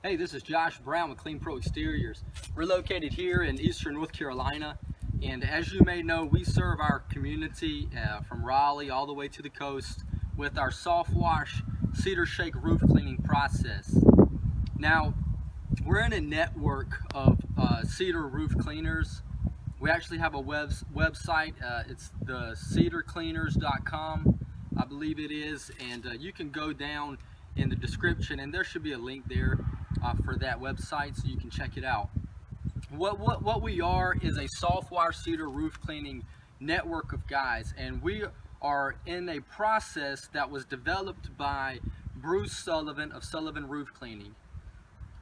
Hey, this is Josh Brown with Clean Pro Exteriors. We're located here in eastern North Carolina, and as you may know, we serve our community from Raleigh all the way to the coast with our soft wash cedar shake roof cleaning process. Now, we're in a network of cedar roof cleaners. We actually have a website. It's the cedarcleaners.com, I believe it is, and you can go down in the description and there should be a link there for that website so you can check it out. What we are is a soft wash cedar roof cleaning network of guys, and we are in a process that was developed by Bruce Sullivan of Sullivan Roof Cleaning.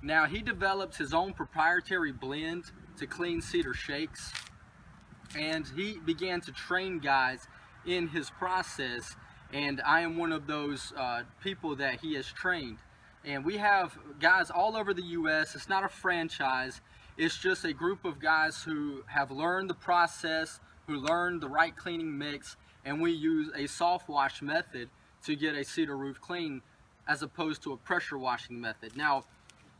Now, he developed his own proprietary blend to clean cedar shakes, and he began to train guys in his process, and I am one of those people that he has trained. And we have guys all over the US. It's not a franchise, it's just a group of guys who have learned the process, who learned the right cleaning mix, and we use a soft wash method to get a cedar roof clean as opposed to a pressure washing method. Now,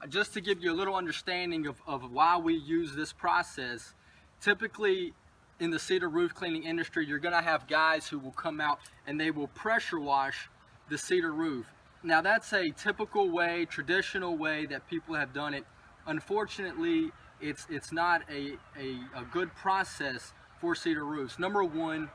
just to give you a little understanding of why we use this process, typically in the cedar roof cleaning industry, you're gonna have guys who will come out and they will pressure wash the cedar roof. Now, that's a typical way, traditional way that people have done it. Unfortunately, it's not a good process for cedar roofs. Number one,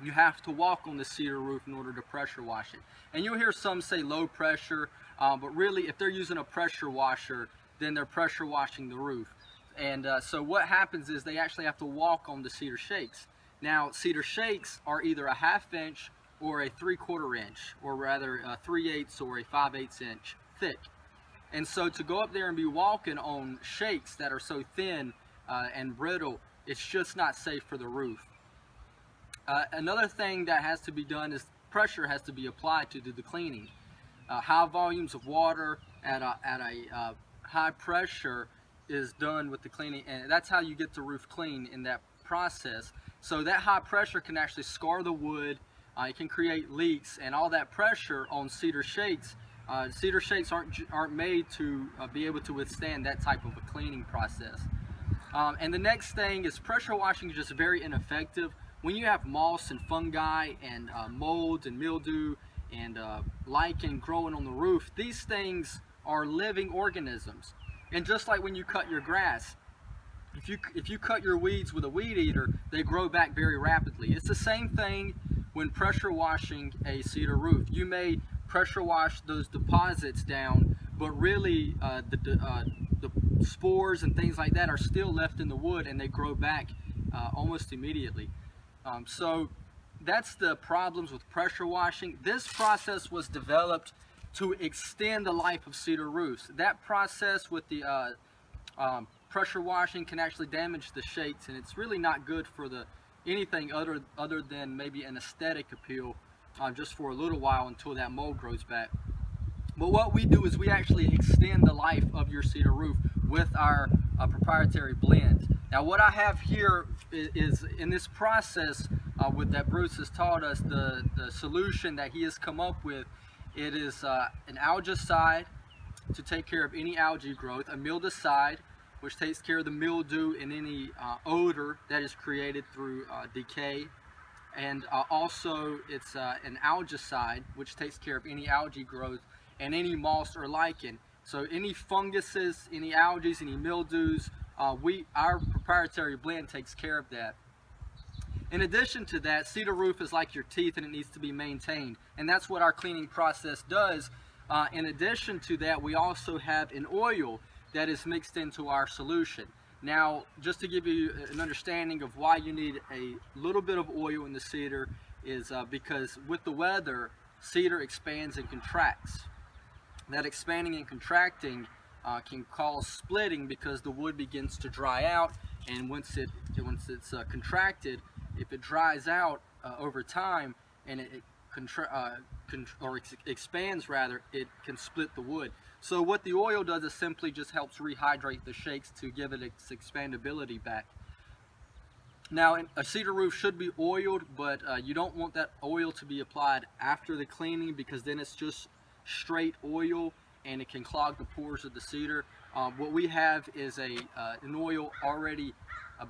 you have to walk on the cedar roof in order to pressure wash it. And you'll hear some say low pressure, but really if they're using a pressure washer, then they're pressure washing the roof. And so what happens is they actually have to walk on the cedar shakes. Now, cedar shakes are either a 1/2 inch or a 3/4 inch, or rather a 3/8 or a 5/8 inch thick. And so to go up there and be walking on shakes that are so thin and brittle, it's just not safe for the roof. Another thing that has to be done is pressure has to be applied to do the cleaning. High volumes of water at a high pressure is done with the cleaning, and that's how you get the roof clean in that process. So that high pressure can actually scar the wood, it can create leaks, and all that pressure on cedar shakes. Cedar shakes aren't made to be able to withstand that type of a cleaning process. And the next thing is pressure washing is just very ineffective. When you have moss and fungi and mold and mildew and lichen growing on the roof, these things are living organisms. And just like when you cut your grass, if you cut your weeds with a weed eater, they grow back very rapidly. It's the same thing when pressure washing a cedar roof. You may pressure wash those deposits down, but really the spores and things like that are still left in the wood, and they grow back almost immediately. So that's the problems with pressure washing. This process was developed to extend the life of cedar roofs. That process with the pressure washing can actually damage the shakes, and it's really not good for anything other than maybe an aesthetic appeal just for a little while until that mold grows back. But what we do is we actually extend the life of your cedar roof with our proprietary blend. Now, what I have here is in this process that Bruce has taught us, the solution that he has come up with. It is an Algaecide to take care of any algae growth, a Mildewcide, which takes care of the mildew and any odor that is created through decay, and also it's an Algaecide, which takes care of any algae growth and any moss or lichen. So any funguses, any algae, any mildews, our proprietary blend takes care of that. In addition to that, cedar roof is like your teeth, and it needs to be maintained, and that's what our cleaning process does. In addition to that, we also have an oil that is mixed into our solution. Now, just to give you an understanding of why you need a little bit of oil in the cedar is because with the weather, cedar expands and contracts. That expanding and contracting can cause splitting because the wood begins to dry out, and once it's contracted, if it dries out over time and it expands rather, it can split the wood. So what the oil does is simply just helps rehydrate the shakes to give it its expandability back. Now, a cedar roof should be oiled, but you don't want that oil to be applied after the cleaning, because then it's just straight oil and it can clog the pores of the cedar. What we have is an oil already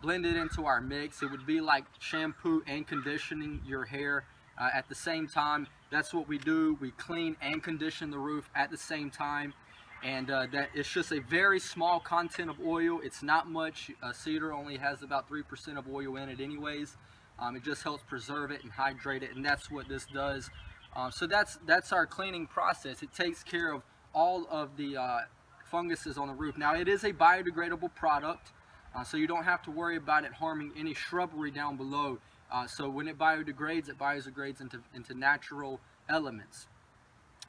blended into our mix. It would be like shampoo and conditioning your hair at the same time. That's what we do. We clean and condition the roof at the same time. And that it's just a very small content of oil. It's not much. Cedar only has about 3% of oil in it anyways. It just helps preserve it and hydrate it, and that's what this does. So that's our cleaning process. It takes care of all of the funguses on the roof. Now, it is a biodegradable product, so you don't have to worry about it harming any shrubbery down below. So when it biodegrades into natural elements.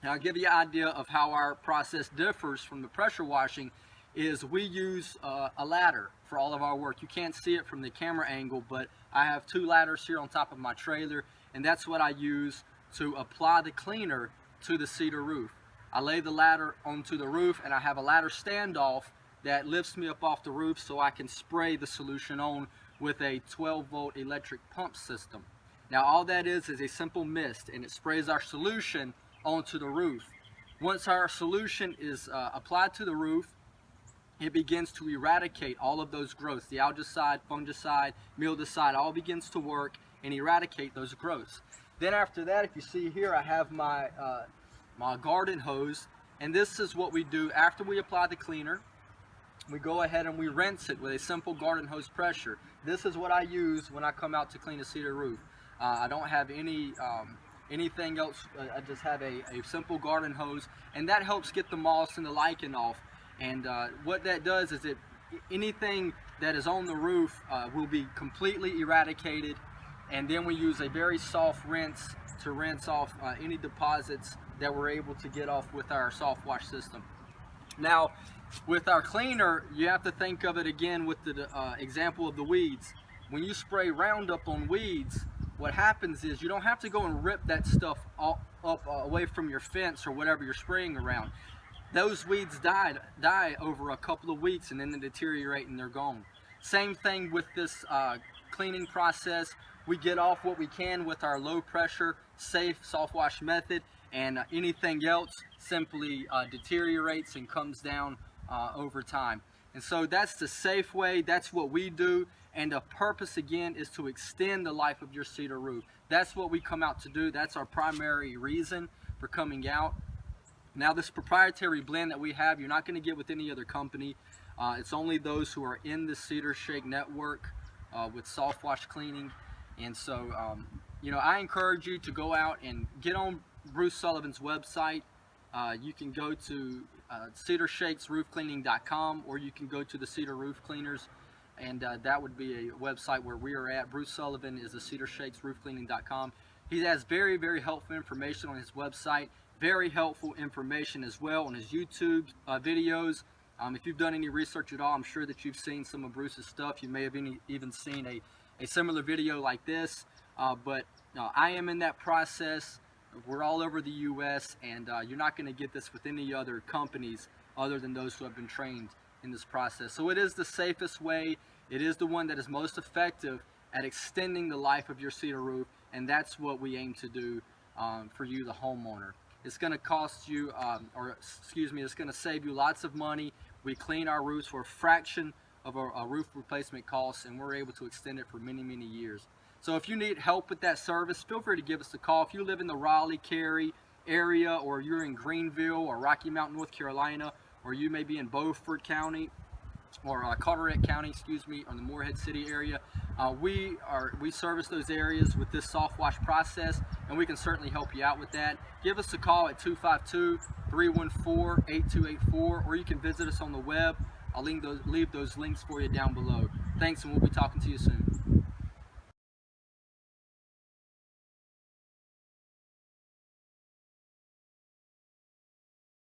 Now, I'll give you an idea of how our process differs from the pressure washing. Is we use a ladder for all of our work. You can't see it from the camera angle, but I have 2 ladders here on top of my trailer, and that's what I use to apply the cleaner to the cedar roof. I lay the ladder onto the roof, and I have a ladder standoff that lifts me up off the roof so I can spray the solution on with a 12-volt electric pump system. Now, all that is a simple mist, and it sprays our solution onto the roof. Once our solution is applied to the roof, it begins to eradicate all of those growths. The algaecide, fungicide, Mildewcide all begins to work and eradicate those growths. Then after that, if you see here, I have my my garden hose, and this is what we do after we apply the cleaner. We go ahead and we rinse it with a simple garden hose pressure. This is what I use when I come out to clean a cedar roof. I don't have anything else. I just have a simple garden hose, and that helps get the moss and the lichen off. And what that does is anything that is on the roof will be completely eradicated, and then we use a very soft rinse to rinse off any deposits that we're able to get off with our soft wash system. Now, with our cleaner, you have to think of it again with the example of the weeds. When you spray Roundup on weeds, what happens is you don't have to go and rip that stuff up away from your fence or whatever you're spraying around. Those weeds die over a couple of weeks, and then they deteriorate and they're gone. Same thing with this cleaning process. We get off what we can with our low pressure, safe soft wash method, and anything else simply deteriorates and comes down over time. And so that's the safe way. That's what we do. And the purpose again is to extend the life of your cedar roof. That's what we come out to do. That's our primary reason for coming out. Now, this proprietary blend that we have, you're not going to get with any other company. It's only those who are in the Cedar Shake network with soft wash cleaning. And so, I encourage you to go out and get on Bruce Sullivan's website. You can go to cedarshakesroofcleaning.com, or you can go to the Cedar Roof Cleaners, and that would be a website where we are at. Bruce Sullivan is the cedarshakesroofcleaning.com. He has very, very helpful information on his website. Very helpful information as well on his YouTube videos. If you've done any research at all, I'm sure that you've seen some of Bruce's stuff. You may have even seen a similar video like this. But I am in that process. We're all over the U.S., and you're not going to get this with any other companies other than those who have been trained in this process. So it is the safest way. It is the one that is most effective at extending the life of your cedar roof, and that's what we aim to do for you, the homeowner. It's going to cost you, it's going to save you lots of money. We clean our roofs for a fraction of a roof replacement cost, and we're able to extend it for many, many years. So if you need help with that service, feel free to give us a call. If you live in the Raleigh, Cary area, or you're in Greenville or Rocky Mount, North Carolina, or you may be in Beaufort County, or Carteret County, or the Morehead City area, we service those areas with this soft wash process, and we can certainly help you out with that. Give us a call at 252-314-8284, or you can visit us on the web. I'll leave those links for you down below. Thanks, and we'll be talking to you soon.